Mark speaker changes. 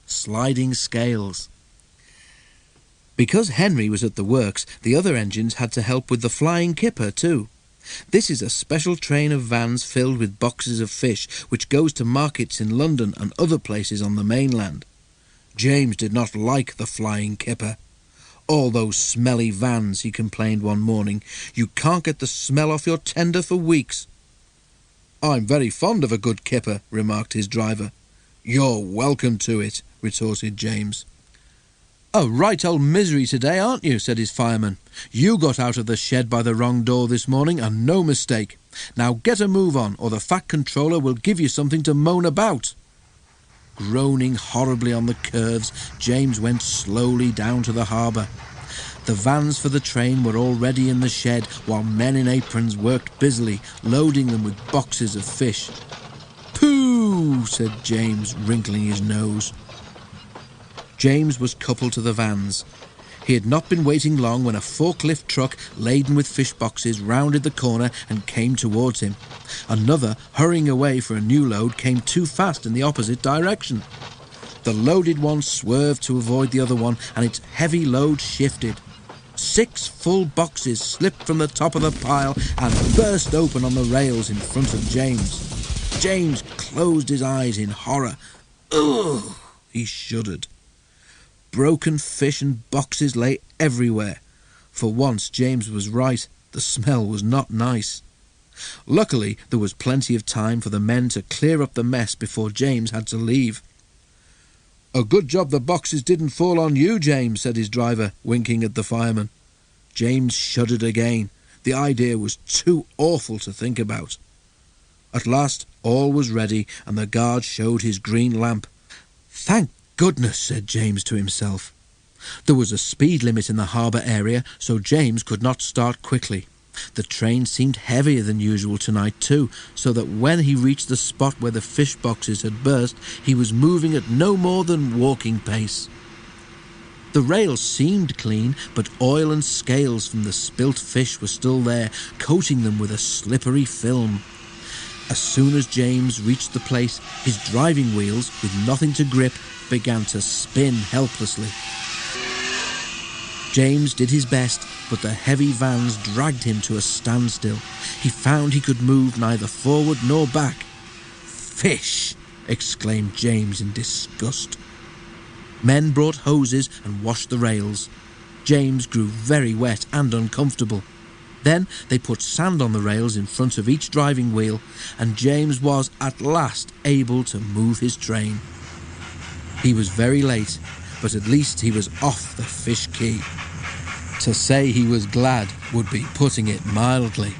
Speaker 1: sliding scales. Because Henry was at the works, the other engines had to help with the flying kipper too. This is a special train of vans filled with boxes of fish which goes to markets in London and other places on the mainland. James did not like the flying kipper. "All those smelly vans," he complained one morning. "You can't get the smell off your tender for weeks." "I'm very fond of a good kipper," remarked his driver. "You're welcome to it," retorted James. "A right old misery today, aren't you?" said his fireman. "You got out of the shed by the wrong door this morning, and no mistake. Now get a move on, or the fat controller will give you something to moan about." Groaning horribly on the curves, James went slowly down to the harbour. The vans for the train were already in the shed, while men in aprons worked busily, loading them with boxes of fish. "Pooh!" said James, wrinkling his nose. James was coupled to the vans. He had not been waiting long when a forklift truck laden with fish boxes rounded the corner and came towards him. Another, hurrying away for a new load, came too fast in the opposite direction. The loaded one swerved to avoid the other one, and its heavy load shifted. 6 full boxes slipped from the top of the pile and burst open on the rails in front of James. James closed his eyes in horror. Ugh! He shuddered. Broken fish and boxes lay everywhere. For once James was right. The smell was not nice. Luckily, there was plenty of time for the men to clear up the mess before James had to leave. "A good job the boxes didn't fall on you, James," said his driver, winking at the fireman. James shuddered again. The idea was too awful to think about. At last all was ready, and the guard showed his green lamp. "Thank goodness," said James to himself. There was a speed limit in the harbour area, so James could not start quickly. The train seemed heavier than usual tonight too, so that when he reached the spot where the fish boxes had burst, he was moving at no more than walking pace. The rails seemed clean, but oil and scales from the spilt fish were still there, coating them with a slippery film. As soon as James reached the place, his driving wheels, with nothing to grip, began to spin helplessly. James did his best, but the heavy vans dragged him to a standstill. He found he could move neither forward nor back. "Fish!" exclaimed James in disgust. Men brought hoses and washed the rails. James grew very wet and uncomfortable. Then they put sand on the rails in front of each driving wheel, and James was at last able to move his train. He was very late, but at least he was off the fish quay. To say he was glad would be putting it mildly.